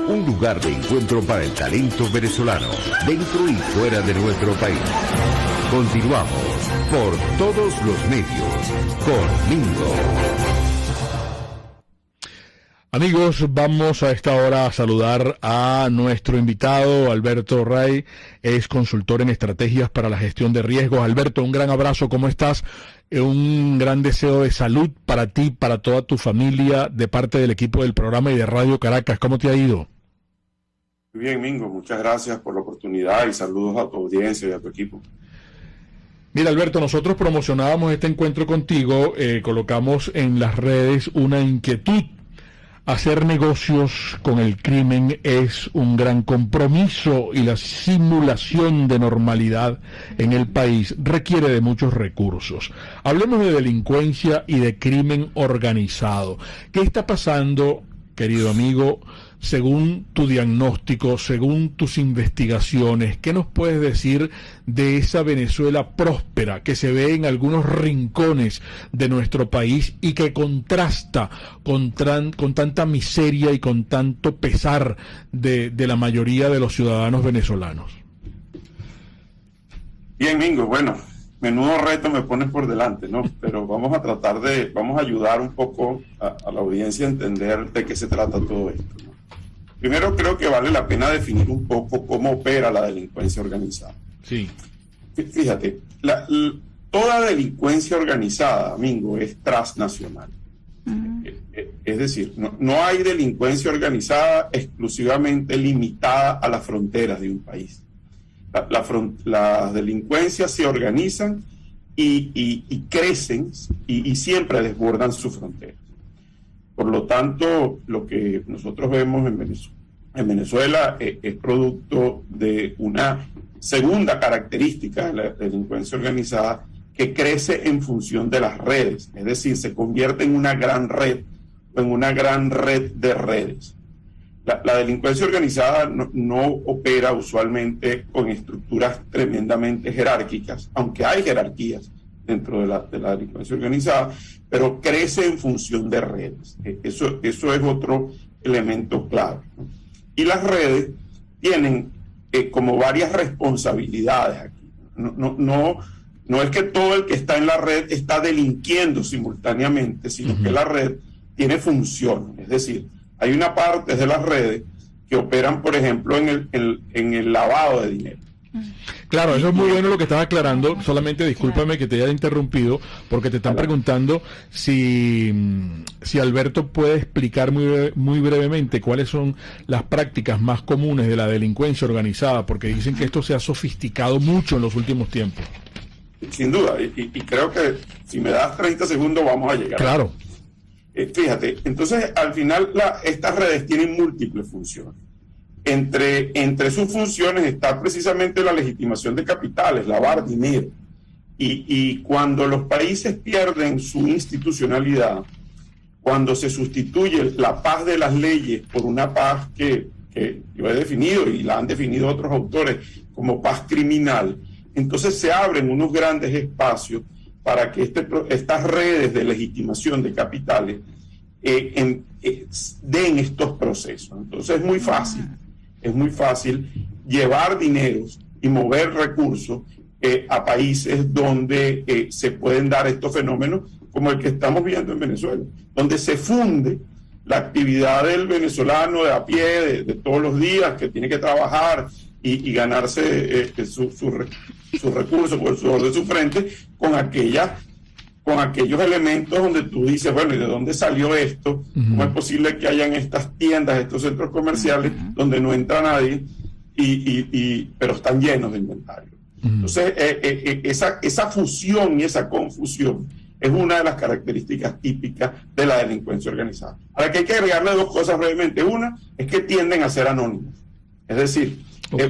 un lugar de encuentro para el talento venezolano, dentro y fuera de nuestro país. Continuamos por todos los medios con Mingo. Amigos, vamos a esta hora a saludar a nuestro invitado, Alberto Ray, es consultor en estrategias para la gestión de riesgos. Alberto, un gran abrazo, ¿cómo estás? Un gran deseo de salud para ti, para toda tu familia, de parte del equipo del programa y de Radio Caracas. ¿Cómo te ha ido? Muy bien, Mingo, muchas gracias por la oportunidad y saludos a tu audiencia y a tu equipo. Mira, Alberto, nosotros promocionábamos este encuentro contigo, colocamos en las redes una inquietud. Hacer negocios con el crimen es un gran compromiso y la simulación de normalidad en el país requiere de muchos recursos. Hablemos de delincuencia y de crimen organizado. ¿Qué está pasando, querido amigo, según tu diagnóstico, según tus investigaciones? ¿Qué nos puedes decir de esa Venezuela próspera que se ve en algunos rincones de nuestro país y que contrasta con tanta miseria y con tanto pesar de la mayoría de los ciudadanos venezolanos? Bien, Mingo, bueno, menudo reto me pones por delante, ¿no? Pero vamos a ayudar un poco a la audiencia a entender de qué se trata todo esto, ¿no? Primero, creo que vale la pena definir un poco cómo opera la delincuencia organizada. Sí. Fíjate, toda delincuencia organizada, Mingo, es transnacional. Es decir, no hay delincuencia organizada exclusivamente limitada a las fronteras de un país. Las delincuencias se organizan y crecen y siempre desbordan sus fronteras. Por lo tanto, lo que nosotros vemos en Venezuela es producto de una segunda característica de la delincuencia organizada que crece en función de las redes, es decir, se convierte en una gran red o en una gran red de redes. La delincuencia organizada no opera usualmente con estructuras tremendamente jerárquicas, aunque hay jerarquías dentro de la delincuencia organizada, pero crece en función de redes. Eso es otro elemento clave, ¿no? Y las redes tienen como varias responsabilidades aquí. No es que todo el que está en la red está delinquiendo simultáneamente, sino que la red tiene funciones. Es decir, hay una parte de las redes que operan, por ejemplo, en el lavado de dinero. Claro, eso es muy bueno lo que estás aclarando. Solamente discúlpame que te haya interrumpido, porque te están preguntando si Alberto puede explicar muy brevemente cuáles son las prácticas más comunes de la delincuencia organizada, porque dicen que esto se ha sofisticado mucho en los últimos tiempos. Sin duda, y creo que si me das 30 segundos vamos a llegar. Claro. Fíjate, entonces al final estas redes tienen múltiples funciones. Entre sus funciones está precisamente la legitimación de capitales, lavar dinero. Y cuando los países pierden su institucionalidad, cuando se sustituye la paz de las leyes por una paz que yo he definido y la han definido otros autores como paz criminal, entonces se abren unos grandes espacios para que estas redes de legitimación de capitales den estos procesos. Entonces es muy fácil llevar dineros y mover recursos a países donde se pueden dar estos fenómenos como el que estamos viendo en Venezuela, donde se funde la actividad del venezolano de a pie, de todos los días, que tiene que trabajar y ganarse sus recursos por el sudor de su frente, con aquellos elementos donde tú dices, bueno, ¿y de dónde salió esto? ¿Cómo es posible que hayan estas tiendas, estos centros comerciales donde no entra nadie, pero están llenos de inventario? Entonces, esa fusión y esa confusión es una de las características típicas de la delincuencia organizada. Ahora, que hay que agregarle dos cosas brevemente. Una es que tienden a ser anónimos. Es decir,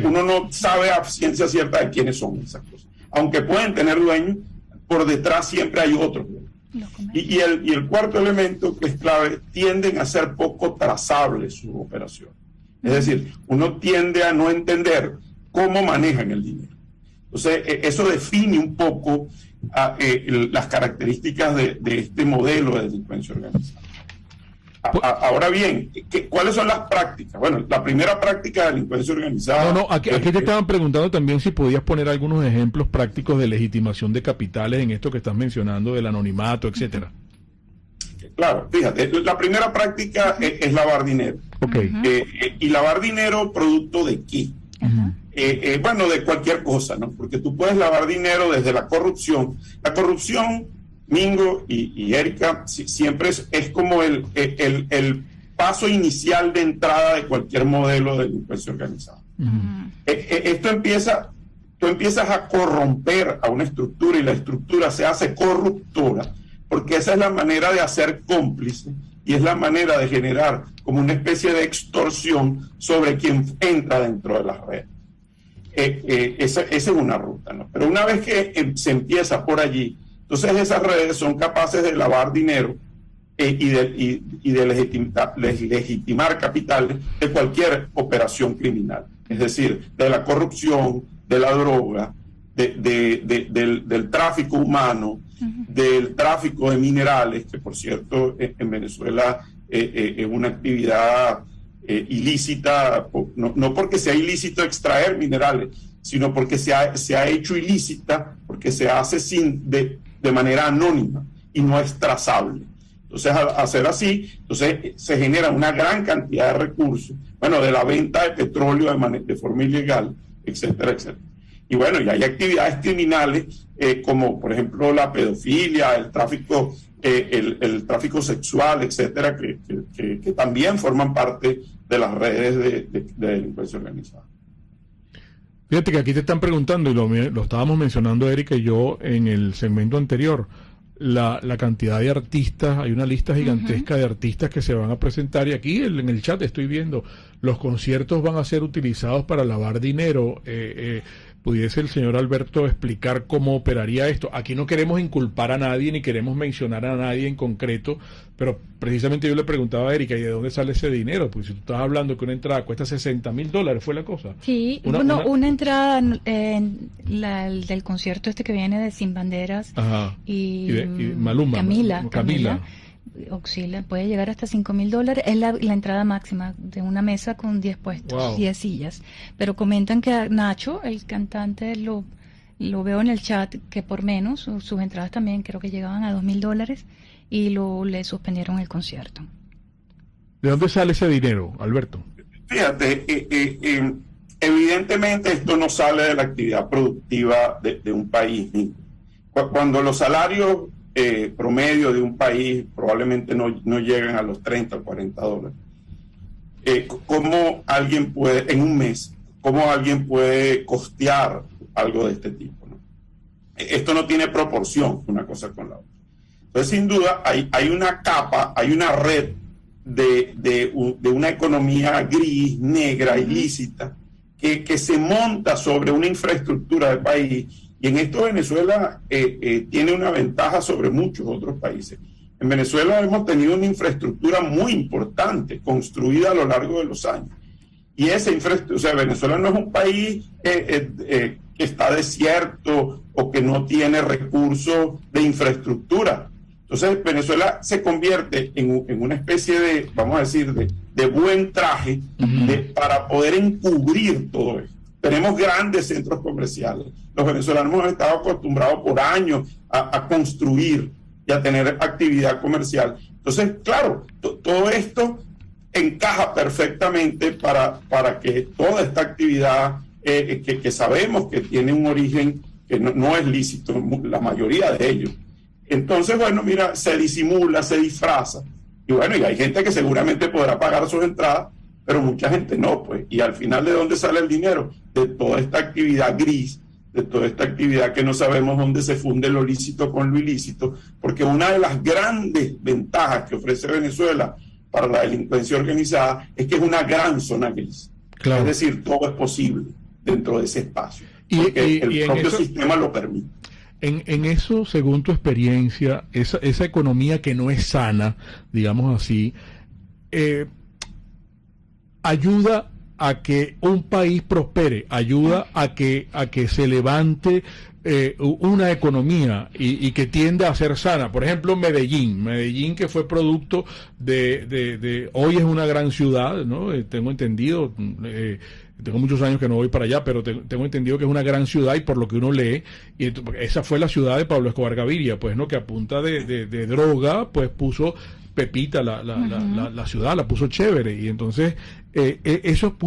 uno no sabe a ciencia cierta de quiénes son esas cosas. Aunque pueden tener dueños, por detrás siempre hay otros. Y el cuarto elemento que es clave, tienden a ser poco trazables sus operaciones. Es decir, uno tiende a no entender cómo manejan el dinero. Entonces, eso define un poco las características de este modelo de delincuencia organizada. Ahora bien, ¿cuáles son las prácticas? Bueno, la primera práctica de delincuencia organizada... Aquí te estaban preguntando también si podías poner algunos ejemplos prácticos de legitimación de capitales en esto que estás mencionando, del anonimato, etcétera. Claro, fíjate, la primera práctica es lavar dinero. Okay. ¿Y lavar dinero producto de qué? Bueno, de cualquier cosa, ¿no? Porque tú puedes lavar dinero desde la corrupción. La corrupción, Mingo y Erika, siempre es como el paso inicial de entrada de cualquier modelo de delincuencia organizada. Tú empiezas a corromper a una estructura y la estructura se hace corruptora, porque esa es la manera de hacer cómplice y es la manera de generar como una especie de extorsión sobre quien entra dentro de las redes. Esa es una ruta, ¿no? Pero una vez que se empieza por allí, entonces esas redes son capaces de lavar dinero y de legitimar capitales de cualquier operación criminal. Es decir, de la corrupción, de la droga, del tráfico humano, del tráfico de minerales, que por cierto en Venezuela es una actividad ilícita, no porque sea ilícito extraer minerales, sino porque se ha hecho ilícita, porque se hace de manera anónima y no es trazable. Entonces, al hacer así, entonces se genera una gran cantidad de recursos, bueno, de la venta de petróleo de forma ilegal, etcétera, etcétera. Y bueno, y hay actividades criminales como, por ejemplo, la pedofilia, el tráfico, el tráfico sexual, etcétera, que también forman parte de las redes de delincuencia organizada. Fíjate que aquí te están preguntando, y lo estábamos mencionando Erika y yo en el segmento anterior, la cantidad de artistas, hay una lista gigantesca de artistas que se van a presentar, y aquí en el chat estoy viendo, los conciertos van a ser utilizados para lavar dinero. ¿Pudiese el señor Alberto explicar cómo operaría esto? Aquí no queremos inculpar a nadie, ni queremos mencionar a nadie en concreto, pero precisamente yo le preguntaba a Erika, ¿y de dónde sale ese dinero? Pues si tú estás hablando que una entrada cuesta $60,000, ¿fue la cosa? Sí, una entrada el del concierto este que viene de Sin Banderas y Maluma, Camila. Oscila, puede llegar hasta $5,000, es la entrada máxima de una mesa con 10 puestos, 10 sillas. Pero comentan que Nacho, el cantante, lo veo en el chat, que por menos, sus entradas también creo que llegaban a $2,000 y le suspendieron el concierto. ¿De dónde sale ese dinero, Alberto? Fíjate, evidentemente esto no sale de la actividad productiva de un país. Cuando los salarios promedio de un país probablemente no llegan a los $30 o $40. ¿Cómo alguien puede, en un mes, cómo alguien puede costear algo de este tipo, ¿no? Esto no tiene proporción una cosa con la otra. Entonces, sin duda, hay una capa, hay una red de una economía gris, negra, ilícita, que se monta sobre una infraestructura del país. Y en esto Venezuela tiene una ventaja sobre muchos otros países. En Venezuela hemos tenido una infraestructura muy importante, construida a lo largo de los años. Y esa infraestructura, o sea, Venezuela no es un país que está desierto o que no tiene recursos de infraestructura. Entonces Venezuela se convierte en una especie de, vamos a decir, de buen traje para poder encubrir todo esto. Tenemos grandes centros comerciales. Los venezolanos hemos estado acostumbrados por años a construir y a tener actividad comercial. Entonces, claro, todo esto encaja perfectamente para que toda esta actividad que sabemos que tiene un origen que no es lícito, la mayoría de ellos. Entonces, bueno, mira, se disimula, se disfraza. Y bueno, y hay gente que seguramente podrá pagar sus entradas, pero mucha gente no, pues. Y al final, ¿de dónde sale el dinero? De toda esta actividad gris, de toda esta actividad que no sabemos dónde se funde lo lícito con lo ilícito, porque una de las grandes ventajas que ofrece Venezuela para la delincuencia organizada es que es una gran zona gris. Claro. Es decir, todo es posible dentro de ese espacio, porque el propio sistema lo permite. En eso, según tu experiencia, esa economía que no es sana, digamos así, ayuda a que un país prospere, ayuda a que se levante una economía y que tiende a ser sana. Por ejemplo, Medellín, que fue producto de hoy es una gran ciudad, ¿no? Tengo entendido, tengo muchos años que no voy para allá, pero tengo entendido que es una gran ciudad, y por lo que uno lee, y esa fue la ciudad de Pablo Escobar Gaviria, pues, ¿no? Que a punta de droga, pues puso pepita la ciudad, la puso chévere, y entonces eso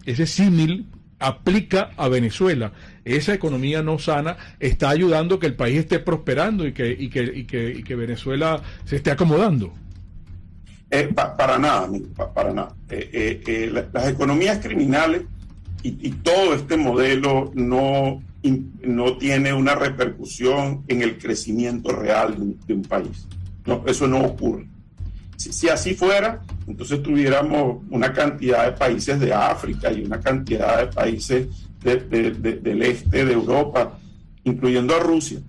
ese símil aplica a Venezuela. Esa economía no sana está ayudando que el país esté prosperando y que Venezuela se esté acomodando. Para nada, amigo, para nada. Las economías criminales y todo este modelo no tiene una repercusión en el crecimiento real de un país. No, eso no ocurre. Si así fuera, entonces tuviéramos una cantidad de países de África y una cantidad de países del este de Europa, incluyendo a Rusia,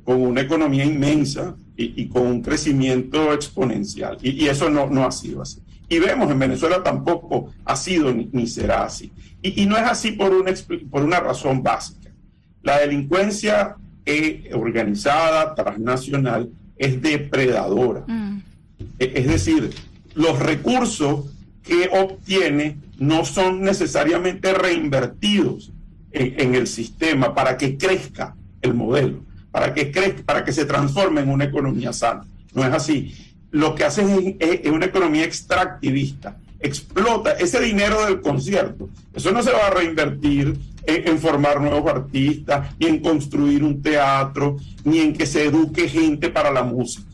con una economía inmensa y con un crecimiento exponencial. Y eso no ha sido así. Y vemos en Venezuela tampoco ha sido ni será así. Y no es así por una razón básica. La delincuencia organizada, transnacional, es depredadora. Es decir, los recursos que obtiene no son necesariamente reinvertidos en el sistema para que crezca el modelo, para que se transforme en una economía sana. No es así. Lo que hacen es una economía extractivista. Explota ese dinero del concierto. Eso no se va a reinvertir en formar nuevos artistas, ni en construir un teatro, ni en que se eduque gente para la música.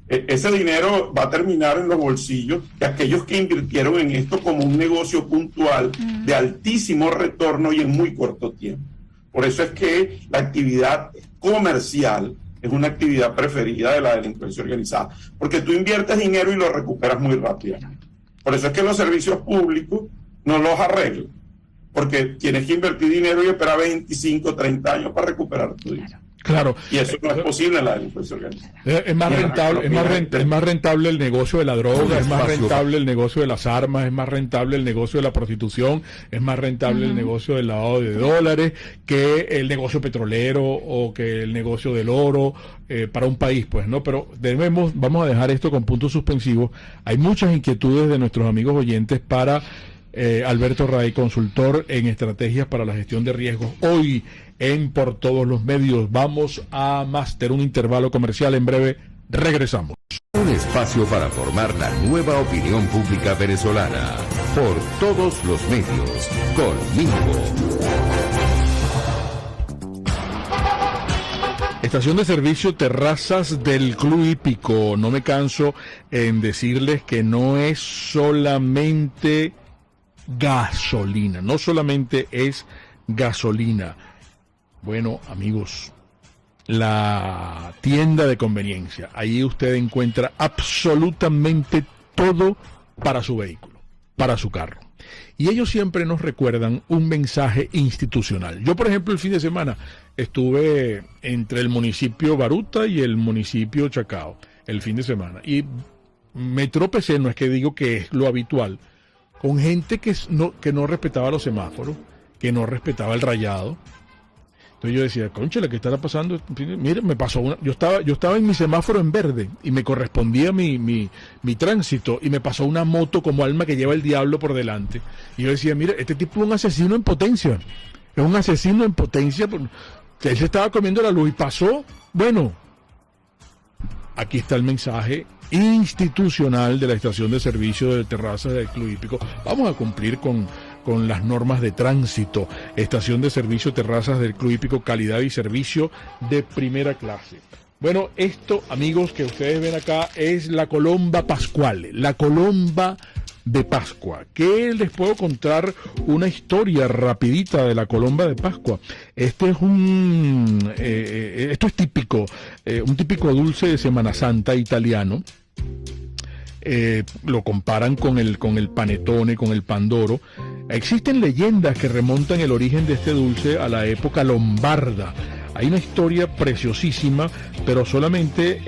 Ese dinero va a terminar en los bolsillos de aquellos que invirtieron en esto como un negocio puntual de altísimo retorno y en muy corto tiempo. Por eso es que la actividad comercial es una actividad preferida de la delincuencia organizada, porque tú inviertes dinero y lo recuperas muy rápidamente. Por eso es que los servicios públicos no los arreglan, porque tienes que invertir dinero y esperar 25, 30 años para recuperar tu dinero. Claro. Y eso no es posible en la delincuencia organizada. Es más rentable el negocio de la droga, es más rentable el negocio de las armas, es más rentable el negocio de la prostitución, es más rentable el negocio del lavado de dólares que el negocio petrolero o que el negocio del oro para un país, pues, ¿no? Pero vamos a dejar esto con puntos suspensivos. Hay muchas inquietudes de nuestros amigos oyentes para Alberto Ray, consultor en estrategias para la gestión de riesgos. Hoy Por Todos los Medios. Vamos a Máster, un intervalo comercial. En breve regresamos. Un espacio para formar la nueva opinión pública venezolana. Por Todos los Medios. Conmigo. Estación de servicio Terrazas del Club Hípico. No me canso en decirles que no es solamente gasolina, no solamente es gasolina. Bueno, amigos, la tienda de conveniencia, ahí usted encuentra absolutamente todo para su vehículo, para su carro. Y ellos siempre nos recuerdan un mensaje institucional. Yo, por ejemplo, el fin de semana estuve entre el municipio Baruta y el municipio Chacao, el fin de semana, y me tropecé, no es que digo que es lo habitual, con gente que no respetaba los semáforos, que no respetaba el rayado. Entonces yo decía, cónchale, ¿qué estará pasando? Mire, me pasó yo estaba en mi semáforo en verde y me correspondía mi tránsito, y me pasó una moto como alma que lleva el diablo por delante. Y yo decía, mire, este tipo es un asesino en potencia. Es un asesino en potencia. Él se estaba comiendo la luz y pasó. Bueno, aquí está el mensaje institucional de la estación de servicio de Terrazas del Club Hípico. Vamos a cumplir con las normas de tránsito. Estación de servicio Terrazas del Club Hípico, calidad y servicio de primera clase. Bueno, esto, amigos, que ustedes ven acá es la Colomba Pascuale, la Colomba de Pascua. ¿Qué les puedo contar? Una historia rapidita de la Colomba de Pascua. Esto es típico, un típico dulce de Semana Santa italiano. Lo comparan con el panetone, con el pandoro. Existen leyendas que remontan el origen de este dulce a la época lombarda. Hay una historia preciosísima, pero solamente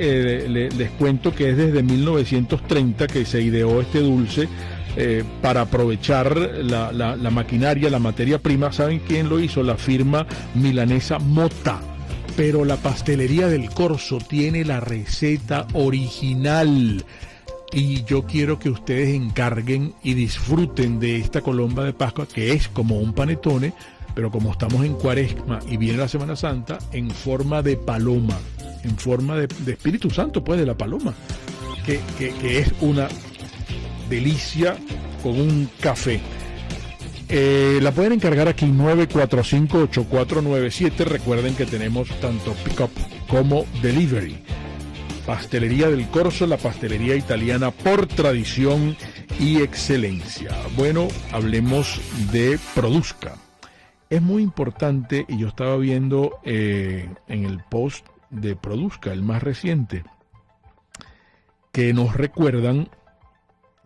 les cuento que es desde 1930 que se ideó este dulce para aprovechar la maquinaria, la materia prima. ¿Saben quién lo hizo? La firma milanesa Motta. Pero la pastelería del Corso tiene la receta original. Y yo quiero que ustedes encarguen y disfruten de esta colomba de Pascua, que es como un panetone, pero como estamos en Cuaresma y viene la Semana Santa, en forma de paloma, en forma de Espíritu Santo, pues, de la paloma, que es una delicia con un café. La pueden encargar aquí, 945-8497. Recuerden que tenemos tanto pick-up como delivery. Pastelería del Corso, la pastelería italiana por tradición y excelencia. Bueno, hablemos de Produzca. Es muy importante, y yo estaba viendo en el post de Produzca, el más reciente, que nos recuerdan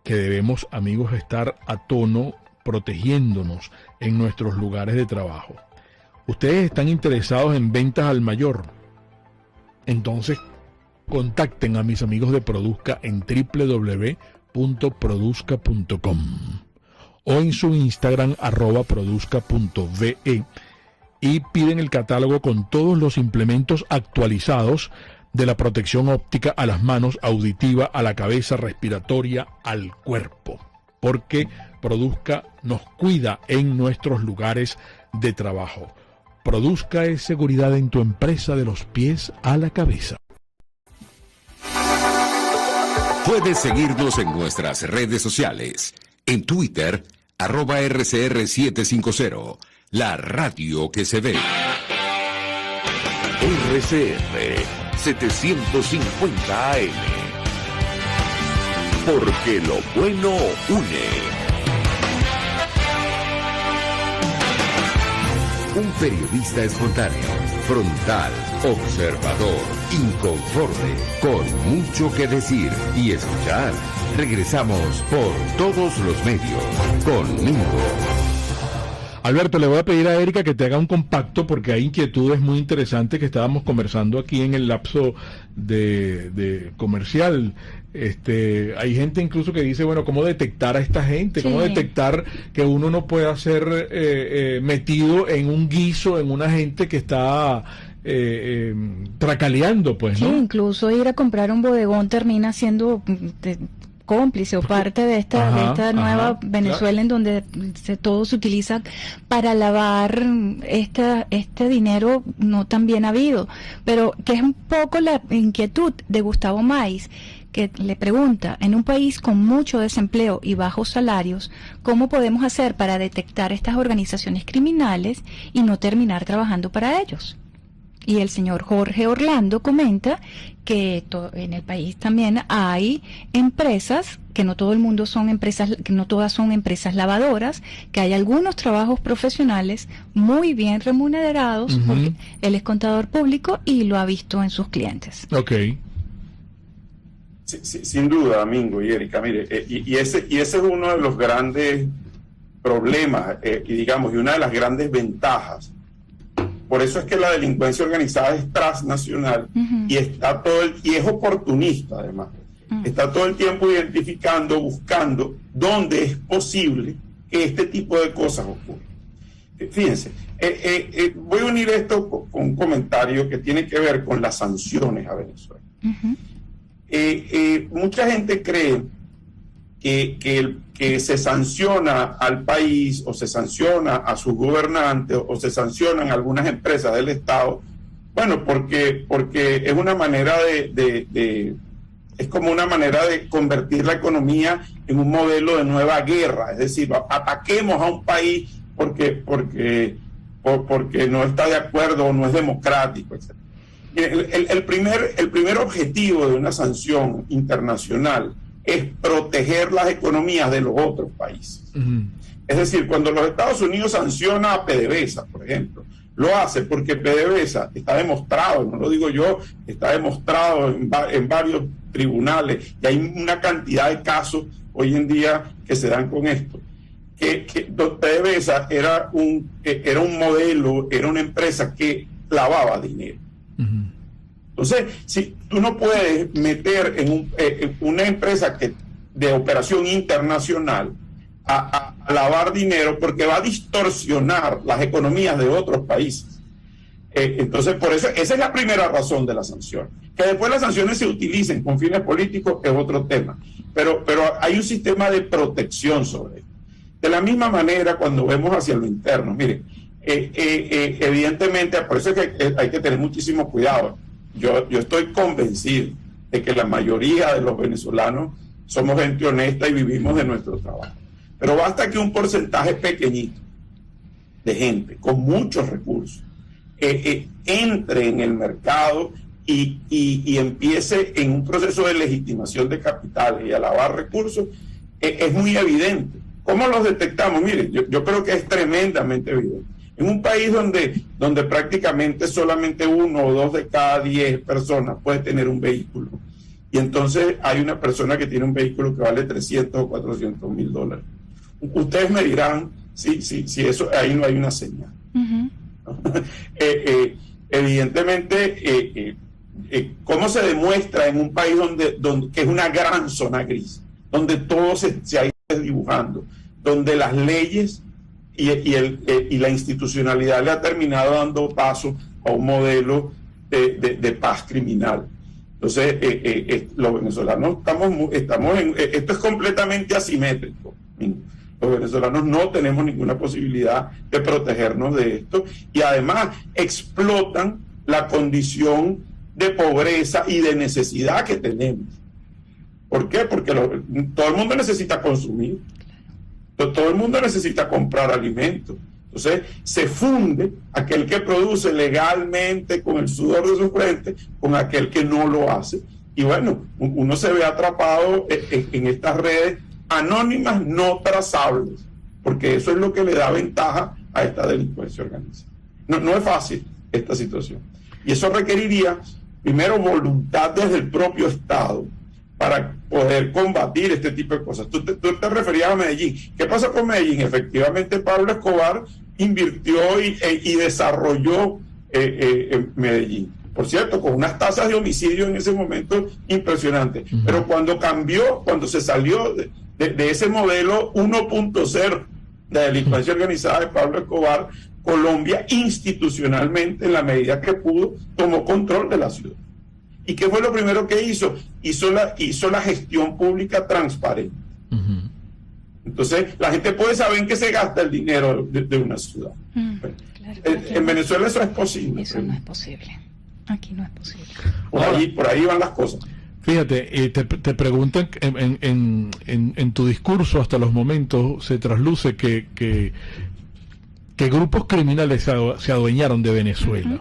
que debemos, amigos, estar a tono protegiéndonos en nuestros lugares de trabajo. Ustedes están interesados en ventas al mayor. Entonces, contacten a mis amigos de Produzca en www.produzca.com o en su Instagram @produzca.ve y piden el catálogo con todos los implementos actualizados de la protección óptica a las manos, auditiva, a la cabeza, respiratoria, al cuerpo, porque Produzca nos cuida en nuestros lugares de trabajo. Produzca es seguridad en tu empresa de los pies a la cabeza. Puedes seguirnos en nuestras redes sociales. En Twitter, @RCR750, la radio que se ve. RCR 750 AM. Porque lo bueno une. Un periodista espontáneo, frontal, observador, inconforme, con mucho que decir y escuchar. Regresamos por todos los medios conmigo. Alberto, le voy a pedir a Erika que te haga un compacto porque hay inquietudes muy interesantes que estábamos conversando aquí en el lapso de comercial. Hay gente incluso que dice, bueno, ¿cómo detectar a esta gente? ¿Cómo detectar que uno no pueda ser metido en un guiso, en una gente que está tracaleando, pues, ¿no? Sí, incluso ir a comprar un bodegón termina siendo cómplice o parte de esta nueva Venezuela, en donde todo se utiliza para lavar este dinero no tan bien habido, pero que es un poco la inquietud de Gustavo Maiz, que le pregunta, en un país con mucho desempleo y bajos salarios, ¿cómo podemos hacer para detectar estas organizaciones criminales y no terminar trabajando para ellos? Y el señor Jorge Orlando comenta que en el país también hay empresas, que no todo el mundo son empresas, que no todas son empresas lavadoras, que hay algunos trabajos profesionales muy bien remunerados, porque él es contador público y lo ha visto en sus clientes. Okay. Sí, sin duda, Domingo y Erika, mire, y ese es uno de los grandes problemas, y una de las grandes ventajas. Por eso es que la delincuencia organizada es transnacional y está y es oportunista, además. Está todo el tiempo identificando, buscando dónde es posible que este tipo de cosas ocurran. Fíjense, voy a unir esto con un comentario que tiene que ver con las sanciones a Venezuela. Mucha gente cree que se sanciona al país o se sanciona a sus gobernantes o se sancionan algunas empresas del Estado, bueno, porque es una manera es como una manera de convertir la economía en un modelo de nueva guerra, es decir, ataquemos a un país porque no está de acuerdo o no es democrático, etc. El primer objetivo de una sanción internacional es proteger las economías de los otros países. Es decir, cuando los Estados Unidos sanciona a PDVSA, por ejemplo, lo hace porque PDVSA está demostrado, no lo digo yo, está demostrado en varios tribunales, y hay una cantidad de casos hoy en día que se dan con esto, que PDVSA era un modelo, era una empresa que lavaba dinero. Entonces, si tú no puedes meter en una empresa que de operación internacional a lavar dinero, porque va a distorsionar las economías de otros países. Entonces, por eso, esa es la primera razón de la sanción. Que después las sanciones se utilicen con fines políticos es otro tema, pero hay un sistema de protección sobre esto. De la misma manera, cuando vemos hacia lo interno, miren, evidentemente, por eso es que hay que tener muchísimo cuidado. Yo estoy convencido de que la mayoría de los venezolanos somos gente honesta y vivimos de nuestro trabajo. Pero basta que un porcentaje pequeñito de gente con muchos recursos entre en el mercado y empiece en un proceso de legitimación de capitales y a lavar recursos, es muy evidente. ¿Cómo los detectamos? Miren, yo creo que es tremendamente evidente. En un país donde prácticamente solamente 1 o 2 de cada 10 personas puede tener un vehículo, y entonces hay una persona que tiene un vehículo que vale 300 o 400 mil dólares. Ustedes me dirán si eso, ahí no hay una señal. Uh-huh. Evidentemente, ¿cómo se demuestra en un país donde que es una gran zona gris, donde todo se ha ido dibujando, donde las leyes y la institucionalidad le ha terminado dando paso a un modelo de paz criminal? Entonces, los venezolanos estamos en... Esto es completamente asimétrico. Los venezolanos no tenemos ninguna posibilidad de protegernos de esto, y además explotan la condición de pobreza y de necesidad que tenemos. ¿Por qué? Porque todo el mundo necesita consumir, todo el mundo necesita comprar alimentos. Entonces se funde aquel que produce legalmente con el sudor de su frente con aquel que no lo hace, y bueno, uno se ve atrapado en estas redes anónimas no trazables, porque eso es lo que le da ventaja a esta delincuencia organizada. No es fácil esta situación, y eso requeriría primero voluntad desde el propio Estado para poder combatir este tipo de cosas. Tú te referías a Medellín. ¿Qué pasa con Medellín? Efectivamente, Pablo Escobar invirtió y desarrolló Medellín. Por cierto, con unas tasas de homicidio en ese momento impresionantes. Uh-huh. Pero cuando se salió de ese modelo 1.0 de delincuencia organizada de Pablo Escobar, Colombia institucionalmente, en la medida que pudo, tomó control de la ciudad. ¿Y qué fue lo primero que hizo? Hizo la gestión pública transparente. Uh-huh. Entonces, la gente puede saber en qué se gasta el dinero de una ciudad. Claro, en Venezuela eso es posible. Eso no es posible. Aquí no es posible. Por ahí van las cosas. Fíjate, te preguntan en tu discurso hasta los momentos se trasluce que grupos criminales se adueñaron de Venezuela. Uh-huh.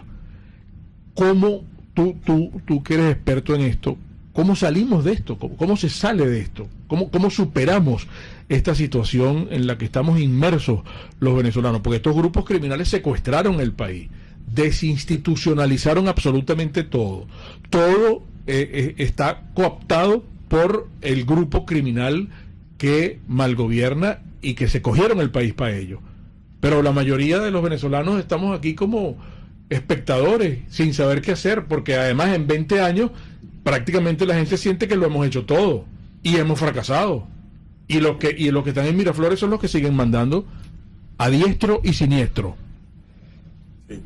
¿Cómo tú que eres experto en esto, cómo salimos de esto? ¿Cómo se sale de esto? ¿Cómo superamos esta situación en la que estamos inmersos los venezolanos? Porque estos grupos criminales secuestraron el país, desinstitucionalizaron absolutamente todo. Todo está cooptado por el grupo criminal que malgobierna y que se cogieron el país para ello. Pero la mayoría de los venezolanos estamos aquí como espectadores, sin saber qué hacer, porque además en 20 años prácticamente la gente siente que lo hemos hecho todo y hemos fracasado. Y los que están en Miraflores son los que siguen mandando a diestro y siniestro. Sí.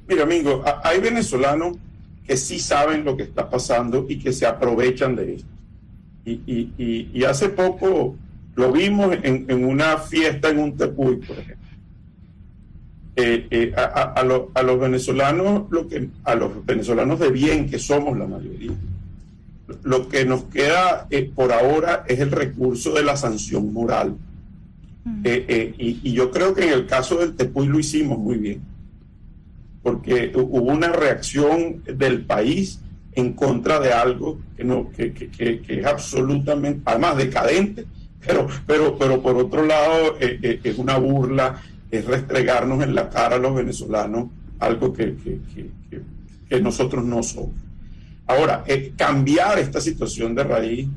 Mira, amigo, hay venezolanos que sí saben lo que está pasando y que se aprovechan de esto. Y hace poco lo vimos en una fiesta en un tepuy, por ejemplo. A los venezolanos, a los venezolanos de bien, que somos la mayoría, lo que nos queda por ahora es el recurso de la sanción moral. Y yo creo que en el caso del tepuy lo hicimos muy bien, porque hubo una reacción del país en contra de algo que es absolutamente, además decadente, pero por otro lado es una burla, es restregarnos en la cara a los venezolanos algo que nosotros no somos. Ahora, cambiar esta situación de raíz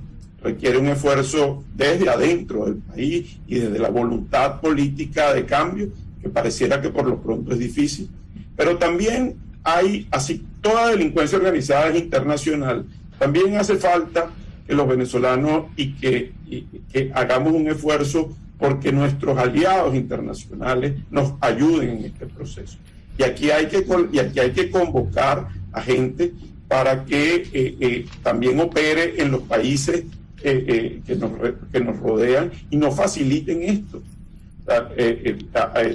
requiere un esfuerzo desde adentro del país y desde la voluntad política de cambio, que pareciera que por lo pronto es difícil. Pero también hay, así toda delincuencia organizada es internacional, también hace falta que los venezolanos y que hagamos un esfuerzo porque nuestros aliados internacionales nos ayuden en este proceso. Y aquí hay que convocar a gente para que también opere en los países que nos rodean y nos faciliten esto.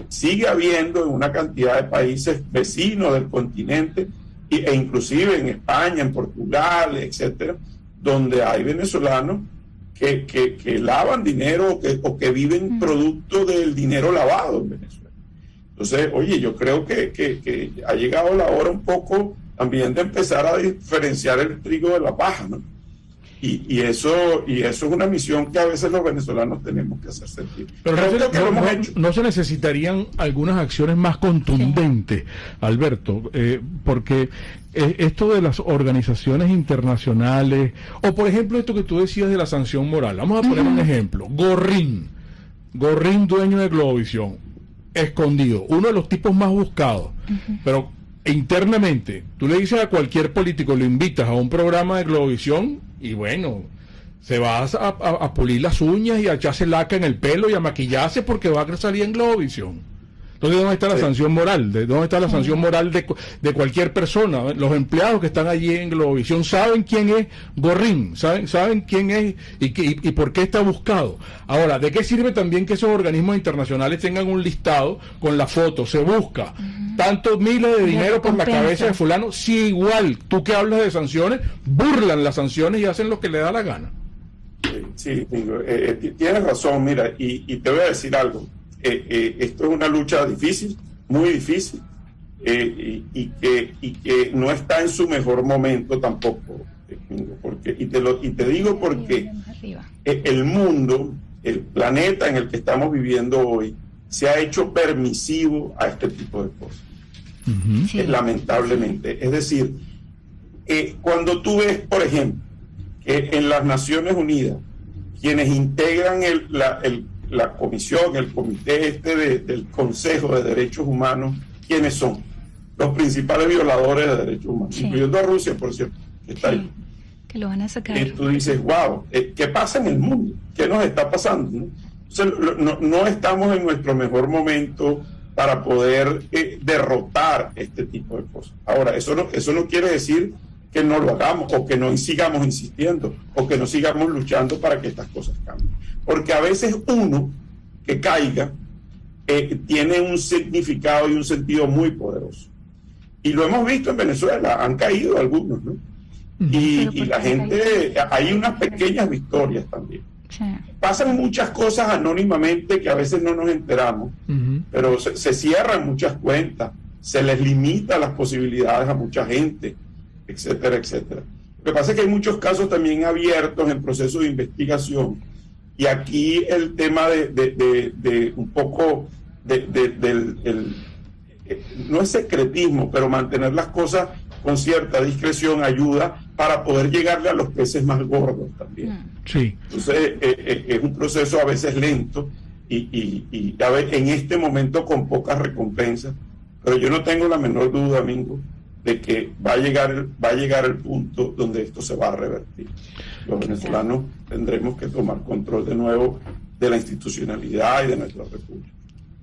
Sigue habiendo en una cantidad de países vecinos del continente e inclusive en España, en Portugal, etcétera, donde hay venezolanos que lavan dinero o que viven producto del dinero lavado en Venezuela. Entonces, oye, yo creo que ha llegado la hora un poco también de empezar a diferenciar el trigo de la paja, ¿no? Y eso es una misión que a veces los venezolanos tenemos que hacer sentir. Pero no se necesitarían algunas acciones más contundentes, sí, Alberto, porque esto de las organizaciones internacionales, o por ejemplo esto que tú decías de la sanción moral, vamos a poner un ejemplo, Gorrín, dueño de Globovisión, escondido, uno de los tipos más buscados, pero internamente, tú le dices a cualquier político, lo invitas a un programa de Globovisión y bueno, se va a pulir las uñas y a echarse laca en el pelo y a maquillarse porque va a salir en Globovisión. Entonces, ¿dónde está la sanción moral? ¿Dónde está la sanción moral de cualquier persona? Los empleados que están allí en Globovisión saben quién es Gorrín, saben quién es y por qué está buscado. Ahora, ¿de qué sirve también que esos organismos internacionales tengan un listado con la foto? Se busca tantos miles de dinero por la cabeza de fulano, si igual tú que hablas de sanciones, burlan las sanciones y hacen lo que le da la gana. Sí, tienes razón, mira, y te voy a decir algo. Esto es una lucha difícil, muy difícil, y que no está en su mejor momento tampoco, porque y te digo porque el mundo, el planeta en el que estamos viviendo hoy, se ha hecho permisivo a este tipo de cosas, lamentablemente. Es decir, cuando tú ves, por ejemplo, que en las Naciones Unidas, quienes integran la comisión, el comité del Consejo de Derechos Humanos, ¿quiénes son? Los principales violadores de derechos humanos, incluyendo a Rusia, por cierto, que está ahí. Que lo van a sacar. Tú dices, wow, ¿qué pasa en el mundo? ¿Qué nos está pasando? ¿No? Entonces, no estamos en nuestro mejor momento para poder derrotar este tipo de cosas. Ahora, eso no quiere decir que no lo hagamos, o que no sigamos insistiendo, o que no sigamos luchando para que estas cosas cambien. Porque a veces uno que caiga tiene un significado y un sentido muy poderoso. Y lo hemos visto en Venezuela, han caído algunos, ¿no? Y la gente, hay unas pequeñas victorias también. Sí. Pasan muchas cosas anónimamente que a veces no nos enteramos, pero se cierran muchas cuentas, se les limita las posibilidades a mucha gente, etcétera, etcétera. Lo que pasa es que hay muchos casos también abiertos en proceso de investigación, y aquí el tema de un poco no es secretismo, pero mantener las cosas con cierta discreción ayuda para poder llegarle a los peces más gordos también. Sí. Entonces es un proceso a veces lento y a veces, en este momento con pocas recompensas, pero yo no tengo la menor duda, Mingo, de que va a llegar el punto donde esto se va a revertir. Los venezolanos tendremos que tomar control de nuevo de la institucionalidad y de nuestra república.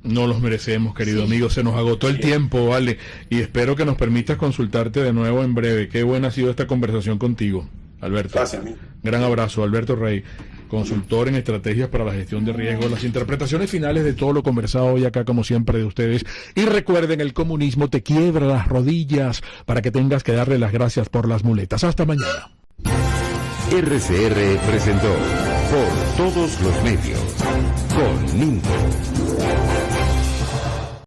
No los merecemos, querido amigo. Se nos agotó el tiempo, vale. Y espero que nos permitas consultarte de nuevo en breve. Qué buena ha sido esta conversación contigo, Alberto. Gracias, amigo. Gran abrazo, Alberto Rey, consultor en estrategias para la gestión de riesgos. Las interpretaciones finales de todo lo conversado hoy acá, como siempre, de ustedes. Y recuerden, el comunismo te quiebra las rodillas para que tengas que darle las gracias por las muletas. Hasta mañana. RCR presentó Por Todos los Medios con Mingo.